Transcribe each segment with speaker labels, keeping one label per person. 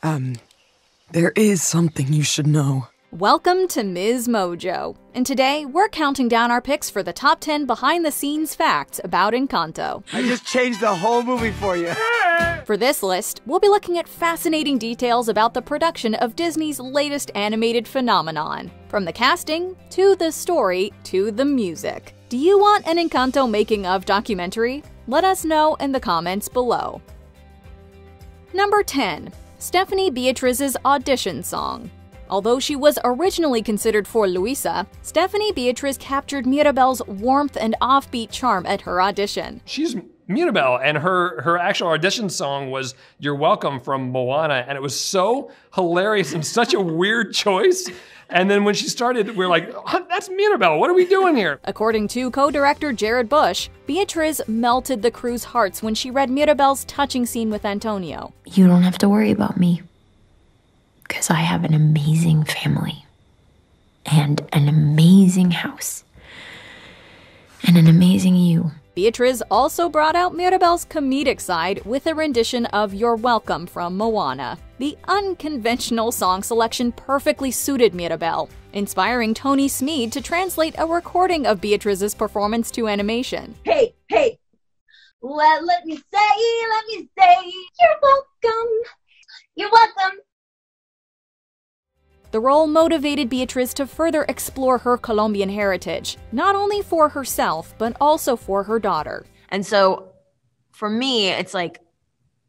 Speaker 1: There is something you should know.
Speaker 2: Welcome to MsMojo, and today we're counting down our picks for the top 10 behind-the-scenes facts about Encanto.
Speaker 3: I just changed the whole movie for you.
Speaker 2: For this list, we'll be looking at fascinating details about the production of Disney's latest animated phenomenon, from the casting, to the story, to the music. Do you want an Encanto making-of documentary? Let us know in the comments below. Number 10. Stephanie Beatriz's audition song. Although she was originally considered for Luisa, Stephanie Beatriz captured Mirabel's warmth and offbeat charm at her audition.
Speaker 4: She's Mirabel, and her actual audition song was You're Welcome from Moana, and it was so hilarious and such a weird choice. And then when she started, we were like, oh, that's Mirabel, what are we doing here?
Speaker 2: According to co-director Jared Bush, Beatriz melted the crew's hearts when she read Mirabel's touching scene with Antonio.
Speaker 5: You don't have to worry about me, because I have an amazing family, and an amazing house, and an amazing you.
Speaker 2: Beatriz also brought out Mirabel's comedic side with a rendition of You're Welcome from Moana. The unconventional song selection perfectly suited Mirabel, inspiring Tony Smead to translate a recording of Beatriz's performance to animation.
Speaker 6: Hey, well, let me say, you're welcome, you're welcome.
Speaker 2: The role motivated Beatriz to further explore her Colombian heritage, not only for herself, but also for her daughter.
Speaker 5: And so, for me, it's like,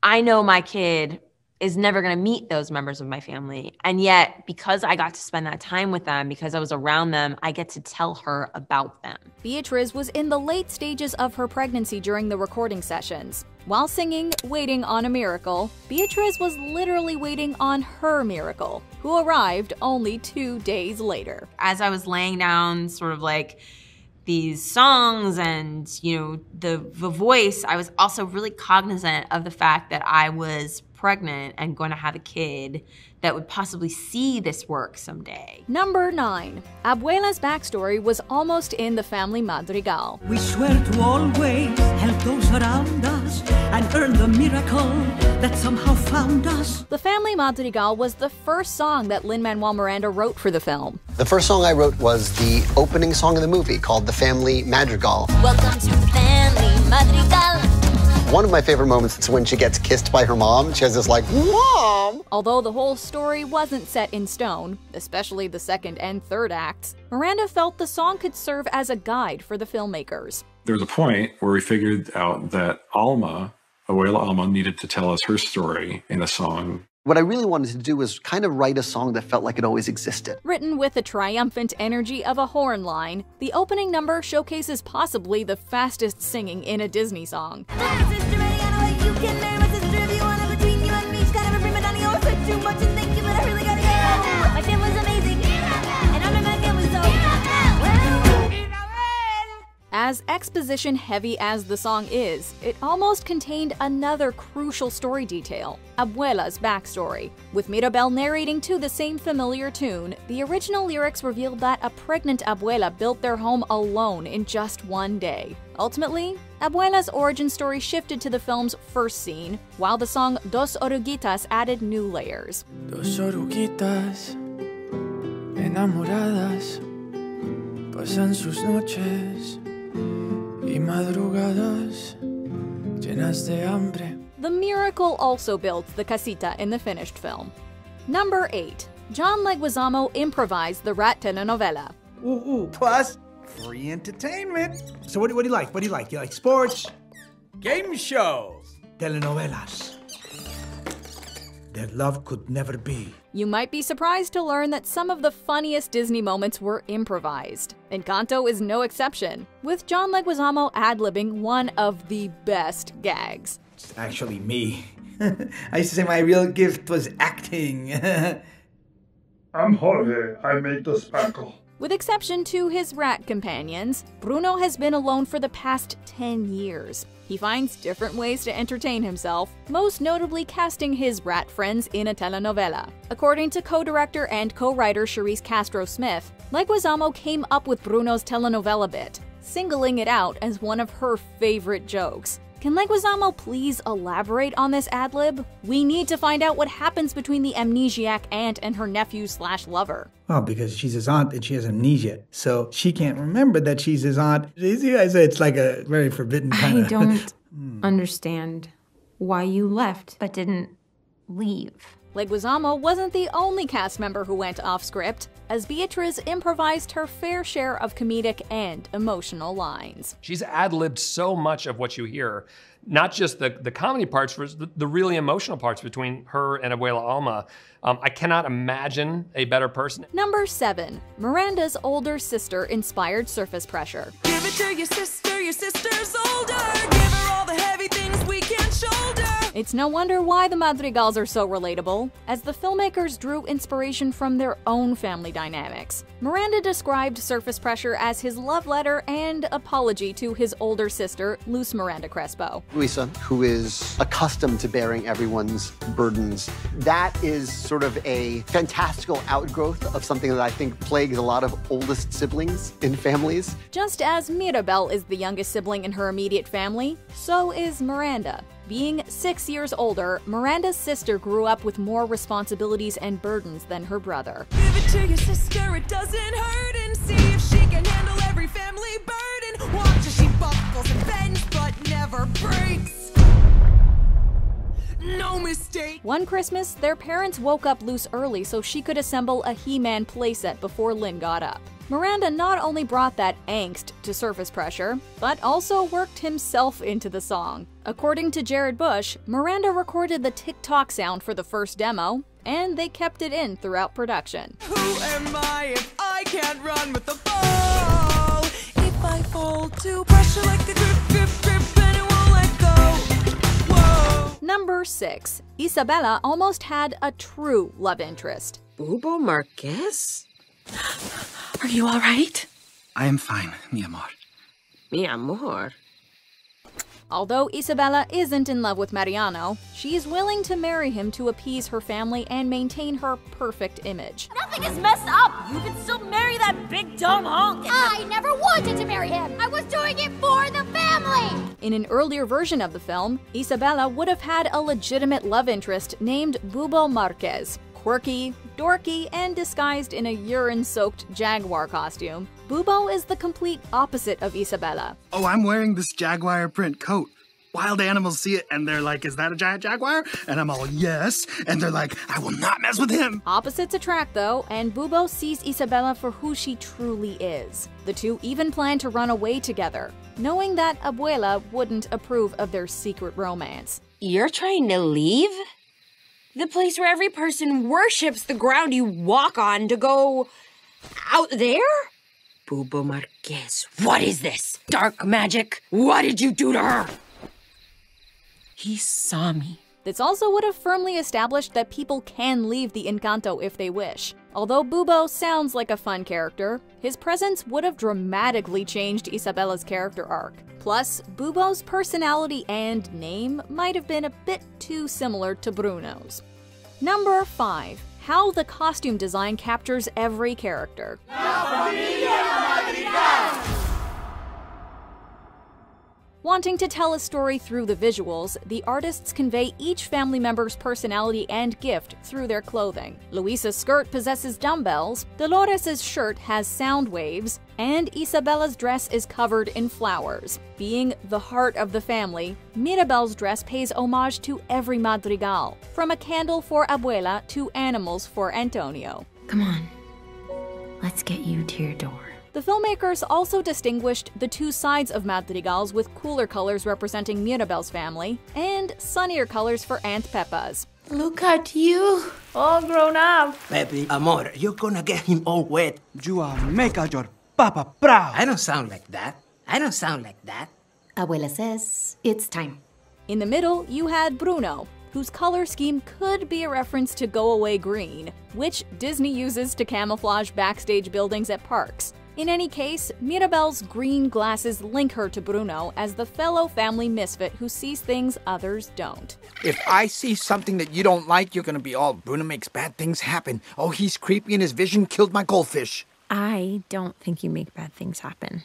Speaker 5: I know my kid is never going to meet those members of my family. And yet, because I got to spend that time with them, because I was around them, I get to tell her about them.
Speaker 2: Beatriz was in the late stages of her pregnancy during the recording sessions. While singing Waiting on a Miracle, Beatriz was literally waiting on her miracle, who arrived only 2 days later.
Speaker 5: As I was laying down sort of like these songs and, the voice, I was also really cognizant of the fact that I was pregnant and going to have a kid that would possibly see this work someday.
Speaker 2: Number 9. Abuela's backstory was almost in the family madrigal.
Speaker 7: We swear to always help those around us and earn the miracle that somehow found us.
Speaker 2: The family madrigal was the first song that Lin-Manuel Miranda wrote for the film.
Speaker 8: The first song I wrote was the opening song of the movie called The Family Madrigal.
Speaker 6: Welcome to Family Madrigal.
Speaker 8: One of my favorite moments is when she gets kissed by her mom. She has this like, Mom!
Speaker 2: Although the whole story wasn't set in stone, especially the second and third acts, Miranda felt the song could serve as a guide for the filmmakers.
Speaker 9: There was a point where we figured out that Abuela Alma, needed to tell us her story in a song.
Speaker 8: What I really wanted to do was kind of write a song that felt like it always existed.
Speaker 2: Written with the triumphant energy of a horn line, the opening number showcases possibly the fastest singing in a Disney song. As exposition-heavy as the song is, it almost contained another crucial story detail, Abuela's backstory. With Mirabel narrating to the same familiar tune, the original lyrics revealed that a pregnant Abuela built their home alone in just 1 day. Ultimately, Abuela's origin story shifted to the film's first scene, while the song Dos Oruguitas added new layers.
Speaker 10: Dos oruguitas enamoradas pasan sus noches y madrugadas llenas de hambre.
Speaker 2: The miracle also builds the casita in the finished film. Number 8. John Leguizamo improvised the Rat telenovela.
Speaker 3: Plus, free entertainment. So what do you like? What do you like? You like sports? Game shows. Telenovelas. That love could never be.
Speaker 2: You might be surprised to learn that some of the funniest Disney moments were improvised. Encanto is no exception, with John Leguizamo ad-libbing one of the best gags.
Speaker 3: It's actually me. I used to say my real gift was acting.
Speaker 11: I'm Jorge. I made the sparkle.
Speaker 2: With exception to his rat companions, Bruno has been alone for the past 10 years. He finds different ways to entertain himself, most notably casting his rat friends in a telenovela. According to co-director and co-writer Charisse Castro-Smith, Leguizamo came up with Bruno's telenovela bit, singling it out as one of her favorite jokes. Can Leguizamo please elaborate on this ad-lib? We need to find out what happens between the amnesiac aunt and her nephew/lover.
Speaker 3: Oh, because she's his aunt and she has amnesia. So she can't remember that she's his aunt. You see, I say it's like a very forbidden kind of...
Speaker 5: I don't understand why you left but didn't leave.
Speaker 2: Leguizamo wasn't the only cast member who went off-script, as Beatriz improvised her fair share of comedic and emotional lines.
Speaker 4: She's ad-libbed so much of what you hear, not just the comedy parts, but the really emotional parts between her and Abuela Alma. I cannot imagine a better person.
Speaker 2: Number 7. Miranda's older sister inspired Surface Pressure.
Speaker 12: Give it to your sister's older. Give her all the heavy things we can shoulder.
Speaker 2: It's no wonder why the Madrigals are so relatable, as the filmmakers drew inspiration from their own family dynamics. Miranda described Surface Pressure as his love letter and apology to his older sister, Luz Miranda Crespo.
Speaker 8: Luisa, who is accustomed to bearing everyone's burdens, that is sort of a fantastical outgrowth of something that I think plagues a lot of oldest siblings in families.
Speaker 2: Just as Mirabel is the youngest sibling in her immediate family, so is Miranda. Being 6 years older, Miranda's sister grew up with more responsibilities and burdens than her brother.
Speaker 12: Give it to your sister, it doesn't hurt, and see if she can handle every family burden. Watch as she buckles and bends, but never breaks. No mistake.
Speaker 2: One Christmas, their parents woke up Luz early so she could assemble a He-Man playset before Lynn got up. Miranda not only brought that angst to Surface Pressure, but also worked himself into the song. According to Jared Bush, Miranda recorded the tick-tock sound for the first demo, and they kept it in throughout production.
Speaker 12: Who am I if I can't run with the ball? If I fall to pressure like a grip, grip, grip, and it won't let go. Whoa.
Speaker 2: Number 6. Isabela almost had a true love interest.
Speaker 13: Bubo Marquez? Are you all right?
Speaker 14: I am fine, mi amor.
Speaker 13: Mi amor?
Speaker 2: Although Isabela isn't in love with Mariano, she's willing to marry him to appease her family and maintain her perfect image.
Speaker 6: Nothing is messed up! You can still marry that big dumb honk! I never wanted to marry him! I was doing it for the family!
Speaker 2: In an earlier version of the film, Isabela would have had a legitimate love interest named Bubo Marquez. Quirky, dorky, and disguised in a urine-soaked jaguar costume, Bubo is the complete opposite of Isabela.
Speaker 14: Oh, I'm wearing this jaguar print coat. Wild animals see it and they're like, is that a giant jaguar? And I'm all, yes. And they're like, I will not mess with him.
Speaker 2: Opposites attract though, and Bubo sees Isabela for who she truly is. The two even plan to run away together, knowing that Abuela wouldn't approve of their secret romance.
Speaker 13: You're trying to leave? The place where every person worships the ground you walk on to go out there? Bubo Marquez, what is this? Dark magic? What did you do to her? He saw me.
Speaker 2: This also would have firmly established that people can leave the Encanto if they wish. Although Bubo sounds like a fun character, his presence would have dramatically changed Isabela's character arc. Plus, Bubo's personality and name might have been a bit too similar to Bruno's. Number 5. How the costume design captures every character. Wanting to tell a story through the visuals, the artists convey each family member's personality and gift through their clothing. Luisa's skirt possesses dumbbells, Dolores' shirt has sound waves, and Isabela's dress is covered in flowers. Being the heart of the family, Mirabel's dress pays homage to every madrigal, from a candle for Abuela to animals for Antonio.
Speaker 5: Come on, let's get you to your door.
Speaker 2: The filmmakers also distinguished the two sides of madrigals with cooler colors representing Mirabel's family and sunnier colors for Aunt Pepa's.
Speaker 5: Look at you, all grown up.
Speaker 15: Pepe, amor, you're gonna get him all wet. You are make your papa proud. I don't sound like that. I don't sound like that.
Speaker 5: Abuela says it's time.
Speaker 2: In the middle, you had Bruno, whose color scheme could be a reference to Go Away Green, which Disney uses to camouflage backstage buildings at parks. In any case, Mirabel's green glasses link her to Bruno as the fellow family misfit who sees things others don't.
Speaker 3: If I see something that you don't like, you're gonna be all, Bruno makes bad things happen. Oh, he's creepy and his vision killed my goldfish.
Speaker 5: I don't think you make bad things happen.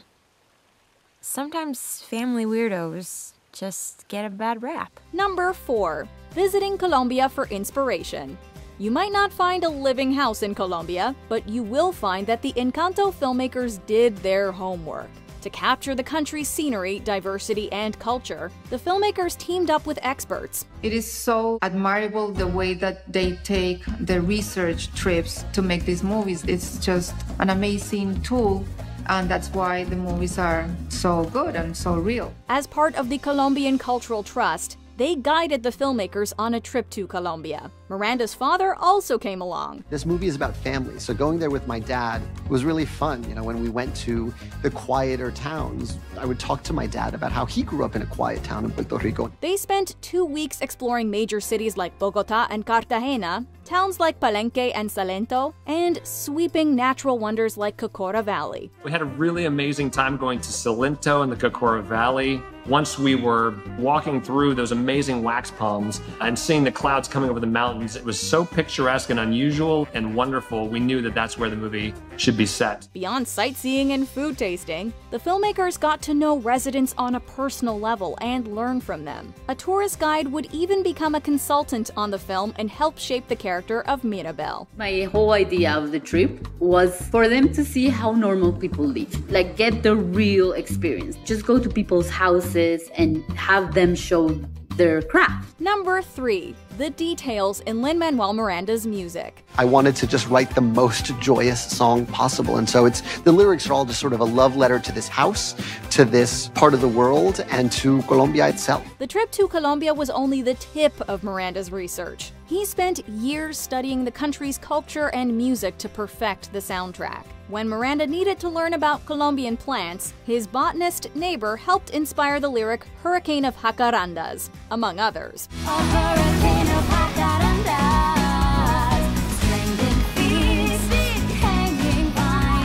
Speaker 5: Sometimes family weirdos just get a bad rap.
Speaker 2: Number 4. Visiting Colombia for inspiration. You might not find a living house in Colombia, but you will find that the Encanto filmmakers did their homework. To capture the country's scenery, diversity, and culture, the filmmakers teamed up with experts.
Speaker 16: It is so admirable the way that they take the research trips to make these movies. It's just an amazing tool, and that's why the movies are so good and so real.
Speaker 2: As part of the Colombian Cultural Trust, they guided the filmmakers on a trip to Colombia. Miranda's father also came along.
Speaker 8: This movie is about family, so going there with my dad was really fun. You know, when we went to the quieter towns, I would talk to my dad about how he grew up in a quiet town in Puerto Rico.
Speaker 2: They spent 2 weeks exploring major cities like Bogota and Cartagena, towns like Palenque and Salento, and sweeping natural wonders like Cocora Valley.
Speaker 4: We had a really amazing time going to Salento and the Cocora Valley. Once we were walking through those amazing wax palms and seeing the clouds coming over the mountains, it was so picturesque and unusual and wonderful. We knew that that's where the movie should be set.
Speaker 2: Beyond sightseeing and food tasting, the filmmakers got to know residents on a personal level and learn from them. A tourist guide would even become a consultant on the film and help shape the character of Mirabel.
Speaker 17: My whole idea of the trip was for them to see how normal people live, like get the real experience. Just go to people's houses and have them show their craft.
Speaker 2: Number 3. The details in Lin-Manuel Miranda's music.
Speaker 8: I wanted to just write the most joyous song possible, and so the lyrics are all just sort of a love letter to this house, to this part of the world, and to Colombia itself.
Speaker 2: The trip to Colombia was only the tip of Miranda's research. He spent years studying the country's culture and music to perfect the soundtrack. When Miranda needed to learn about Colombian plants, his botanist neighbor helped inspire the lyric Hurricane of Jacarandas, among others.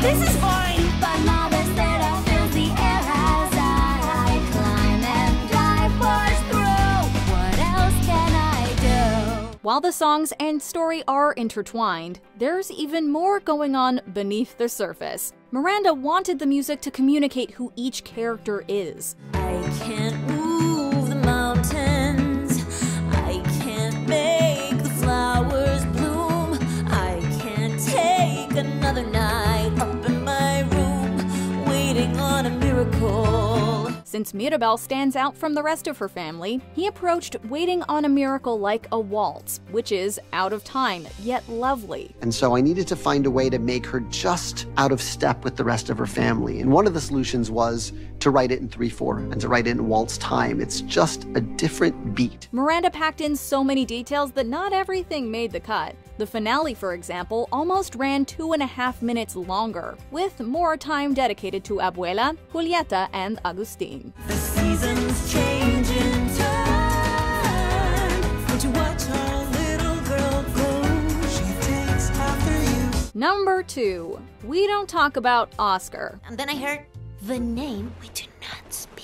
Speaker 6: This is fine! But now instead of fills the air as I climb and dive, push through. What else can I do?
Speaker 2: While the songs and story are intertwined, there's even more going on beneath the surface. Miranda wanted the music to communicate who each character is.
Speaker 6: I can't move the mountains. I can't make the flowers bloom. I can't take another night up in my room, waiting on a miracle.
Speaker 2: Since Mirabel stands out from the rest of her family, he approached waiting on a miracle like a waltz, which is out of time, yet lovely.
Speaker 8: And so I needed to find a way to make her just out of step with the rest of her family. And one of the solutions was to write it in 3/4 and to write it in waltz time. It's just a different beat.
Speaker 2: Miranda packed in so many details that not everything made the cut. The finale, for example, almost ran 2.5 minutes longer, with more time dedicated to Abuela, Julieta, and Agustin.
Speaker 6: The seasons change in turn. Would you watch our little girl go? She takes after you.
Speaker 2: Number 2. We don't talk about Oscar.
Speaker 6: And then I heard the name we do not speak.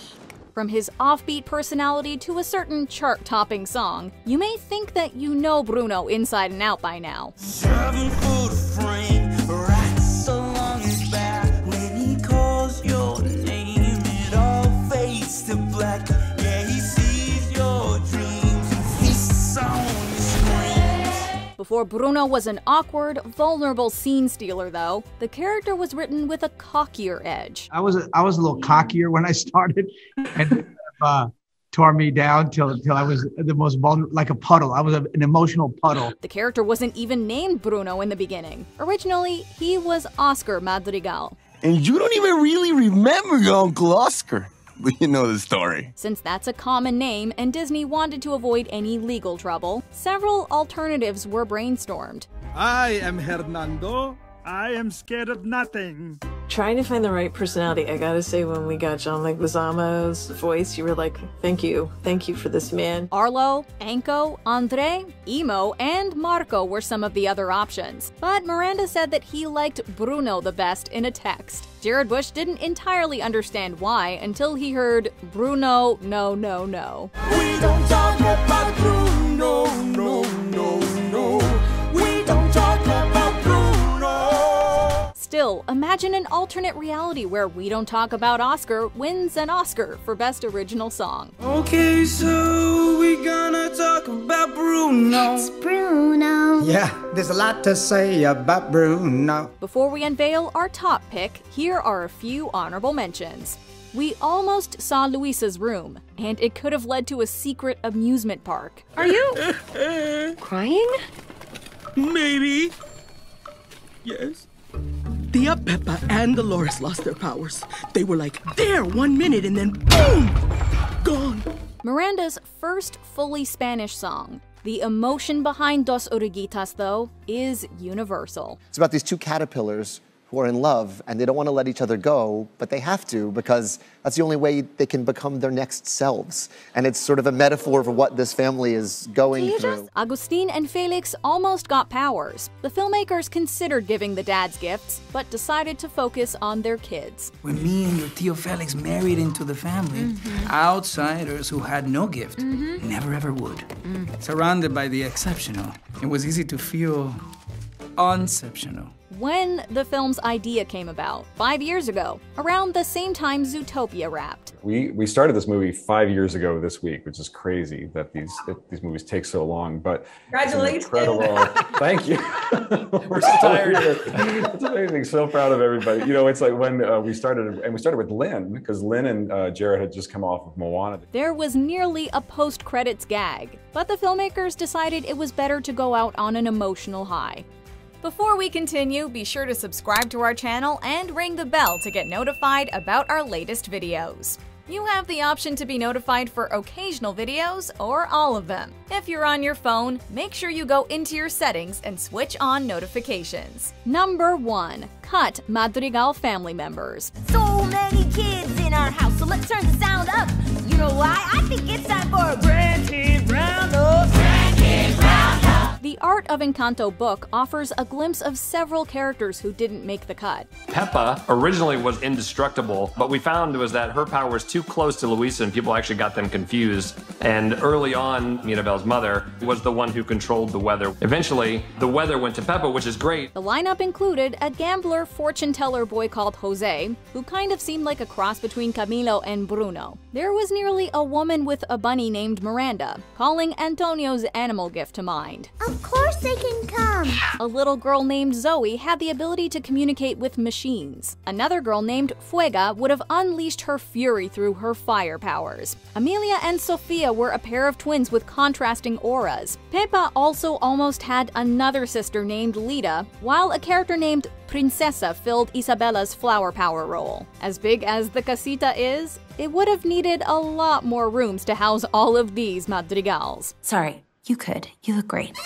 Speaker 2: From his offbeat personality to a certain chart-topping song, you may think that you know Bruno inside and out by now.
Speaker 6: 7-foot frame, rats along his back. When he calls your name, it all fades to black. Yeah, he sees your dreams and feasts on your screams.
Speaker 2: Before Bruno was an awkward, vulnerable scene stealer, though, the character was written with a cockier edge.
Speaker 3: I was a little cockier when I started, and tore me down till I was the most vulnerable, like a puddle. I was an emotional puddle.
Speaker 2: The character wasn't even named Bruno in the beginning. Originally, he was Oscar Madrigal.
Speaker 18: And you don't even really remember your Uncle Oscar, but you know the story.
Speaker 2: Since that's a common name and Disney wanted to avoid any legal trouble, several alternatives were brainstormed.
Speaker 11: I am Hernando. I am scared of nothing.
Speaker 19: Trying to find the right personality, I gotta say, when we got John Leguizamo's voice, you were like, thank you for this man.
Speaker 2: Arlo, Anko, Andre, Emo, and Marco were some of the other options. But Miranda said that he liked Bruno the best in a text. Jared Bush didn't entirely understand why until he heard Bruno, no, no, no.
Speaker 6: We don't talk about Bruno, no, no, no. We don't talk about Bruno.
Speaker 2: Still, Still, imagine an alternate reality where We Don't Talk About Oscar wins an Oscar for Best Original Song.
Speaker 10: Okay, so we gonna talk about Bruno.
Speaker 15: It's Bruno. Yeah, there's a lot to say about Bruno.
Speaker 2: Before we unveil our top pick, here are a few honorable mentions. We almost saw Luisa's room, and it could have led to a secret amusement park.
Speaker 13: Are you crying?
Speaker 10: Maybe. Yes.
Speaker 20: Tia Peppa and Dolores lost their powers. They were like there 1 minute and then boom! Gone.
Speaker 2: Miranda's first fully Spanish song. The emotion behind Dos Oruguitas, though, is universal.
Speaker 8: It's about these two caterpillars who are in love, and they don't want to let each other go, but they have to because that's the only way they can become their next selves. And it's sort of a metaphor for what this family is going through.
Speaker 2: Agustin and Felix almost got powers. The filmmakers considered giving the dads gifts, but decided to focus on their kids.
Speaker 3: When me and your Tio Felix married into the family, outsiders who had no gift never ever would. Surrounded by the exceptional, it was easy to feel unceptional.
Speaker 2: When the film's idea came about, 5 years ago, around the same time Zootopia wrapped.
Speaker 9: We started this movie 5 years ago this week, which is crazy that these movies take so long. But
Speaker 5: congratulations!
Speaker 9: Thank you. We're so tired. It's amazing. So proud of everybody. You know, it's like when we started with Lin, because Lin and Jared had just come off of Moana.
Speaker 2: There was nearly a post-credits gag, but the filmmakers decided it was better to go out on an emotional high. Before we continue, be sure to subscribe to our channel and ring the bell to get notified about our latest videos. You have the option to be notified for occasional videos or all of them. If you're on your phone, make sure you go into your settings and switch on notifications. Number 1. Cut Madrigal family members.
Speaker 6: So many kids in our house, so let's turn the sound up. You know why? I think it's time for a grandkid roundup. Grandkid roundup.
Speaker 2: The Art of Encanto book offers a glimpse of several characters who didn't make the cut.
Speaker 4: Peppa originally was indestructible, but we found was that her power was too close to Luisa and people actually got them confused. And early on, Mirabel's mother was the one who controlled the weather. Eventually, the weather went to Peppa, which is great.
Speaker 2: The lineup included a gambler fortune teller boy called Jose, who kind of seemed like a cross between Camilo and Bruno. There was nearly a woman with a bunny named Miranda, calling Antonio's animal gift to mind.
Speaker 6: Of course they can come.
Speaker 2: A little girl named Zoe had the ability to communicate with machines. Another girl named Fuega would have unleashed her fury through her fire powers. Amelia and Sofia were a pair of twins with contrasting auras. Peppa also almost had another sister named Lita, while a character named Princesa filled Isabella's flower power role. As big as the casita is, it would have needed a lot more rooms to house all of these madrigals.
Speaker 13: Sorry, you could. You look great.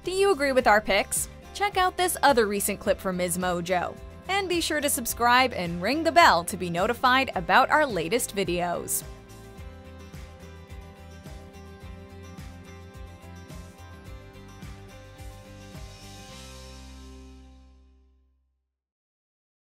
Speaker 2: Do you agree with our picks? Check out this other recent clip from MsMojo. And be sure to subscribe and ring the bell to be notified about our latest videos.